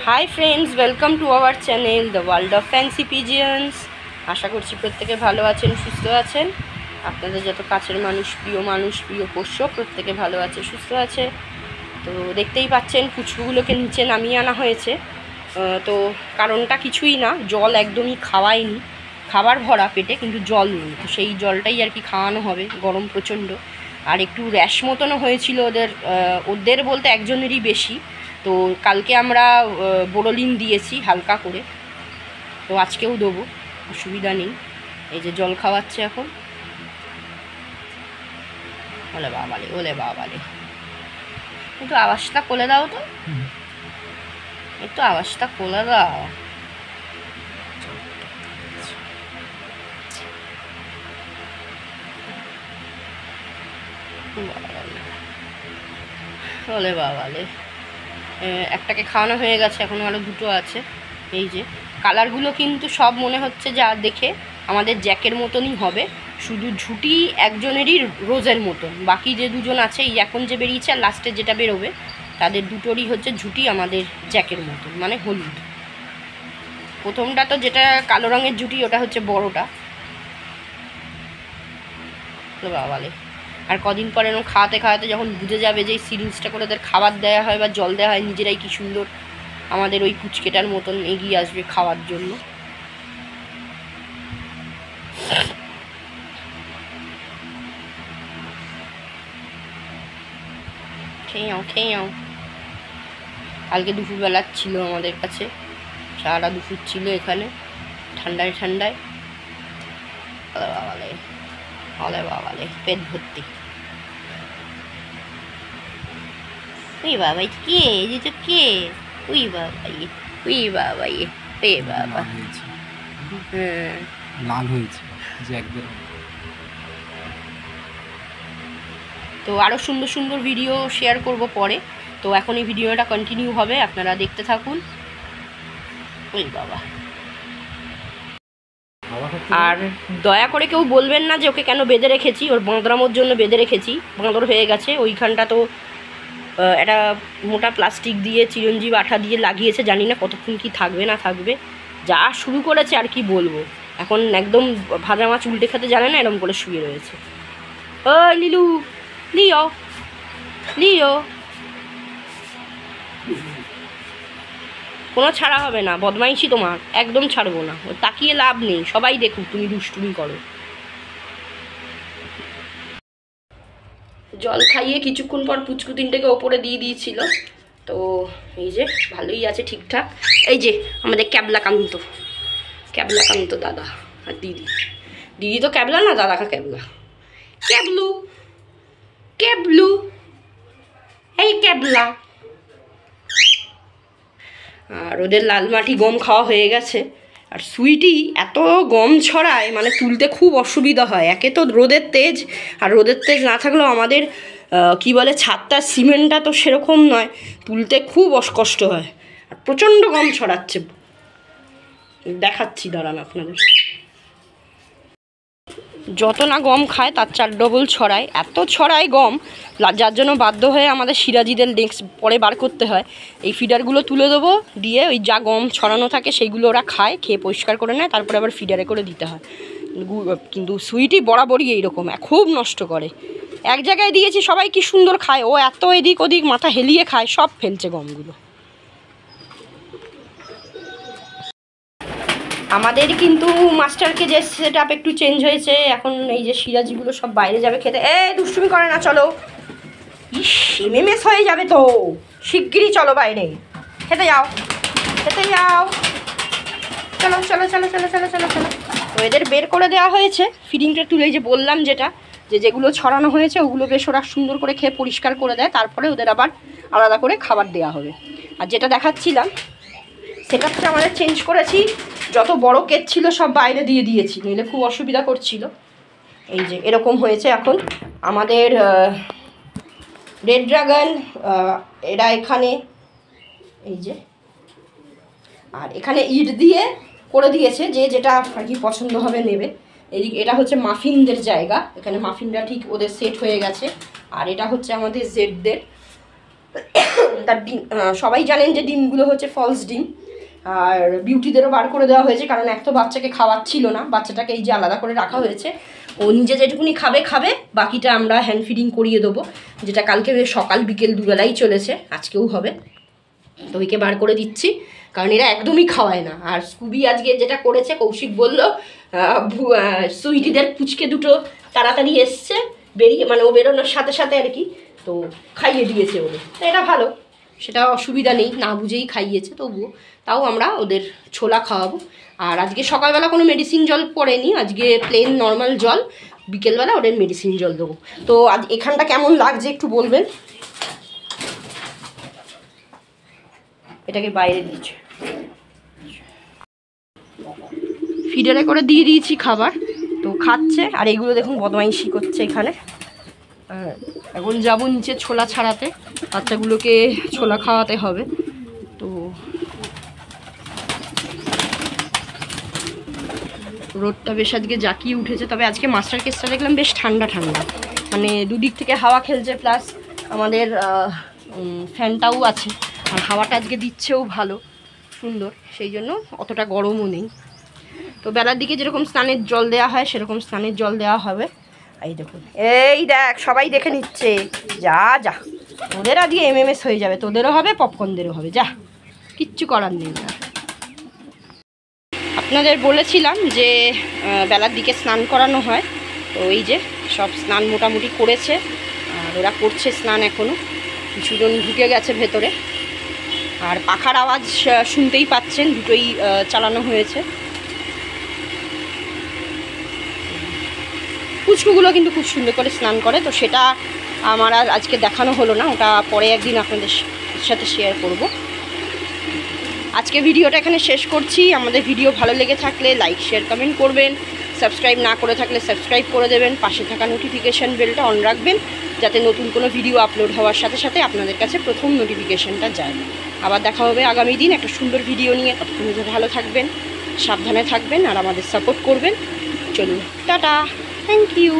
High friends welcome to our channel the world of fancy pigeons. आशा करছি প্রত্যেকে ভালো আছেন, সুস্থ আছেন। আপনাদের যত কাছের মানুষ, প্রিয় পোষ্য প্রত্যেকে ভালো আছে, সুস্থ আছে। তো দেখতেই পাচ্ছেন কুচকুগুলোকে নিচে নামিয়ে আনা হয়েছে। তো কারণটা কিছুই না, জল একদমই খাওয়াইনি, খাবার ভরা পেটে কিন্তু জল নেই। তো সেই জলটাই আর কি খাওয়ানো হবে, গরম প্রচণ্ড। আর একটু র্যাশ মতনও হয়েছিল ওদের বলতে একজনেরই বেশি। তো কালকে আমরা বোরোলিন দিয়েছি হালকা করে, তো আজকেও দেবো, অসুবিধা নেই। এই যে জল খাওয়াচ্ছে এখন। ওলে বাবালে একটু আওয়াজটা কোলে দাও তো, একটু আওয়াজটা কোলে দাও। ওলে বাবালে একটাকে খাওয়ানো হয়ে গেছে, এখনও আরও দুটো আছে। এই যে কালারগুলো কিন্তু সব মনে হচ্ছে যা দেখে আমাদের জ্যাকের মতনই হবে, শুধু ঝুঁটি একজনেরই রোজের মতন। বাকি যে দুজন আছে, এই এখন যে বেরিয়েছে আর লাস্টে যেটা বেরোবে, তাদের দুটোরই হচ্ছে ঝুঁটি আমাদের জ্যাকের মতন, মানে হলুদ। প্রথমটা তো যেটা কালো রঙের ঝুঁটি, ওটা হচ্ছে বড়টা। তো বাবালে আর কদিন পরে এরকম খাওয়াতে খাওয়াতে যখন বুঝে যাবে যে এই সিরিঞ্জটা করে ওদের খাবার দেওয়া হয় বা জল দেওয়া হয়, নিজেরাই কি সুন্দর আমাদের ওই কুচকেটার মতন এগিয়ে আসবে খাওয়ার জন্য। খেয়ে কালকে দুপুরবেলা ছিল আমাদের কাছে, সারা দুপুর ছিল এখানে ঠান্ডায় বাবালে পেট ভর্তি। ওই বাবা কে, যে তো কে, ওই বাবা রে বাবা, হ্যাঁ লাল হয়েছে যে একদম। তো আরও সুন্দর সুন্দর ভিডিও শেয়ার করব পরে। তো এখন এই ভিডিওটা কন্টিনিউ হবে, আপনারা দেখতে থাকুন। ওই বাবা, আর দয়া করে কেউ বলবেন না যে ওকে কেন বেঁধে রেখেছি, ওর বাঁদরামোর জন্য বেঁধে রেখেছি। বাঁদর হয়ে গেছে ওইখানটা, তো একটা মোটা প্লাস্টিক দিয়ে চিরঞ্জীব আঠা দিয়ে লাগিয়েছে, জানি না কতক্ষণ কি থাকবে না থাকবে। যা শুরু করেছে আর কি বলবো, এখন একদম ভাজা মাছ উল্টে খেতে জানে না, এরকম করে শুয়ে রয়েছে। ও লিও কোনো ছাড়া হবে না, বদমাইশি তোমার একদম ছাড়বো না। ও তাকিয়ে লাভ নেই, সবাই দেখুক তুমি দুষ্টুমি করো। জল খাইয়ে কিছুক্ষণ পর পুচকু তিনটেকে ওপরে দিয়ে দিয়েছিল। তো এই যে ভালোই আছে ঠিকঠাক। এই যে আমাদের ক্যাবলাকান্ত দাদা আর দিদি তো ক্যাবলা না, দাদাকা ক্যাবলু এই ক্যাবলা। আর ওদের লাল মাটি গম খাওয়া হয়ে গেছে। আর সুইটি এত গম ছড়ায়, মানে তুলতে খুব অসুবিধা হয়। একে তো রোদের তেজ, আর রোদের তেজ না থাকলেও আমাদের কি বলে ছাদটার সিমেন্টটা তো সেরকম নয়, তুলতে খুব কষ্ট হয়। আর প্রচণ্ড গম ছড়াচ্ছে, দেখাচ্ছি দাঁড়ান আপনাদের। যত না গম খায় তার 4 ডবল ছড়ায়, এত ছড়ায় গম, যার জন্য বাধ্য হয়ে আমাদের সিরাজিদের নেক্সট পরে বার করতে হয়। এই ফিডারগুলো তুলে দেবো, দিয়ে ওই যা গম ছড়ানো থাকে সেইগুলো ওরা খায়, খেয়ে পরিষ্কার করে নেয়, তারপরে আবার ফিডারে করে দিতে হয়। কিন্তু সুইটি বরাবরই এইরকম, খুব নষ্ট করে। এক জায়গায় দিয়েছি সবাই কি সুন্দর খায়, ও এত এদিক ওদিক মাথা হেলিয়ে খায়, সব ফেলছে গমগুলো। আমাদের কিন্তু মাস্টারকে যে সেট আপ একটু চেঞ্জ হয়েছে, এখন এই যে সিরাজিগুলো সব বাইরে যাবে খেতে। দুষ্টুমি করে না, চলো। এমএমএস হয়ে যাবে তো, শিগগিরই চলো বাইরে খেতে যাও চলো। তো এদের বের করে দেওয়া হয়েছে, ফিডিংটা তুলে যে বললাম যেগুলো ছড়ানো হয়েছে ওগুলো বেশ ওরা সুন্দর করে খেয়ে পরিষ্কার করে দেয়, তারপরে ওদের আবার আলাদা করে খাবার দেওয়া হবে। আর যেটা দেখাচ্ছিলাম সেটা হচ্ছে আমাদের চেঞ্জ করেছি, যত বড় কেজ ছিল সব বাইরে দিয়ে দিয়েছি, নইলে খুব অসুবিধা করছিল। এই যে এরকম হয়েছে এখন আমাদের রেড ড্রাগন, এরা এখানে এই যে, আর এখানে ইট দিয়ে করে দিয়েছে, যে যেটা আর কি পছন্দ হবে নেবে। এদিকে এটা হচ্ছে মাফিনদের জায়গা, এখানে মাফিনরা ঠিক ওদের সেট হয়ে গেছে। আর এটা হচ্ছে আমাদের জেডদের, তার ডিম সবাই জানেন যে ডিমগুলো হচ্ছে ফলস ডিম। আর বিউটিদেরও বার করে দেওয়া হয়েছে, কারণ এক তো বাচ্চাকে খাওয়াচ্ছিল না, বাচ্চাটাকে এই যে আলাদা করে রাখা হয়েছে। ও নিজে যেটুকুনি খাবে, বাকিটা আমরা হ্যান্ড ফিডিং করিয়ে দেবো, যেটা কালকে সকাল বিকেল দুবেলাই চলেছে, আজকেও হবে। তো ওইকে বার করে দিচ্ছি, কারণ এরা একদমই খাওয়ায় না। আর স্কুবি আজকে যেটা করেছে, কৌশিক বলল সুইটিদের পুচকে দুটো তাড়াতাড়ি এসছে বেরিয়ে, মানে ও বেরোনোর সাথে সাথে আর কি, তো খাইয়ে দিয়েছে ওদের। তো এটা ভালো, সেটা অসুবিধা নেই, না বুঝেই খাইয়েছে, তবুও তাও আমরা ওদের ছোলা খাওয়াবো। আর আজকে সকালবেলা কোনো মেডিসিন জল পড়েনি, আজকে প্লেন নর্মাল জল, বিকেলবেলা ওদের মেডিসিন জল দেবো। তো আজ এখানটা কেমন লাগছে একটু বলবেন। এটাকে বাইরে দিয়েছে, ফিডারে করে দিয়ে দিয়েছি খাবার, তো খাচ্ছে। আর এগুলো দেখুন বদমাইশি করছে এখানে। এখন যাবো নিচে ছোলা ছাড়াতে, বাচ্চাগুলোকে ছোলা খাওয়াতে হবে। তো রোদটা বেশ আজকে জাকিয়ে উঠেছে, তবে আজকে মাস্টার কেসটা দেখলাম বেশ ঠান্ডা ঠান্ডা, মানে দুদিক থেকে হাওয়া খেলছে, প্লাস আমাদের ফ্যানটাও আছে, আর হাওয়াটা আজকে দিচ্ছেও ভালো সুন্দর, সেই জন্য অতটা গরমও নেই। তো বেলার দিকে যেরকম স্নানের জল দেওয়া হয় সেরকম স্নানের জল দেওয়া হবে। এই দেখুন, এই দেখ সবাই দেখে নিচ্ছে, যা যা তোদের আজকে এমএমএস হয়ে যাবে, তোদেরও হবে পপকর্নদেরও হবে, যা কিচ্ছু করার নেই। আপনাদের বলেছিলাম যে বেলার দিকে স্নান করানো হয়, তো এই যে সব স্নান মোটামুটি করেছে, আর ওরা করছে স্নান, এখনও কিছুজন ঢুকে গেছে ভেতরে। আর পাখার আওয়াজ শুনতেই পাচ্ছেন, দুটোই চালানো হয়েছে। পুচকুগুলো কিন্তু খুব সুন্দর করে স্নান করে, তো সেটা আমার আর আজকে দেখানো হলো না, ওটা পরে একদিন আপনাদের সাথে শেয়ার করব। আজকে ভিডিওটা এখানে শেষ করছি। আমাদের ভিডিও ভালো লেগে থাকলে লাইক শেয়ার কমেন্ট করবেন, সাবস্ক্রাইব না করে থাকলে সাবস্ক্রাইব করে দেবেন, পাশে থাকা নোটিফিকেশান বেলটা অন রাখবেন, যাতে নতুন কোনো ভিডিও আপলোড হওয়ার সাথে সাথে আপনাদের কাছে প্রথম নোটিফিকেশানটা যায়। আবার দেখা হবে আগামী দিন একটা সুন্দর ভিডিও নিয়ে। ততক্ষণ ভালো থাকবেন, সাবধানে থাকবেন, আর আমাদের সাপোর্ট করবেন। চলুন, টাটা, থ্যাংক ইউ।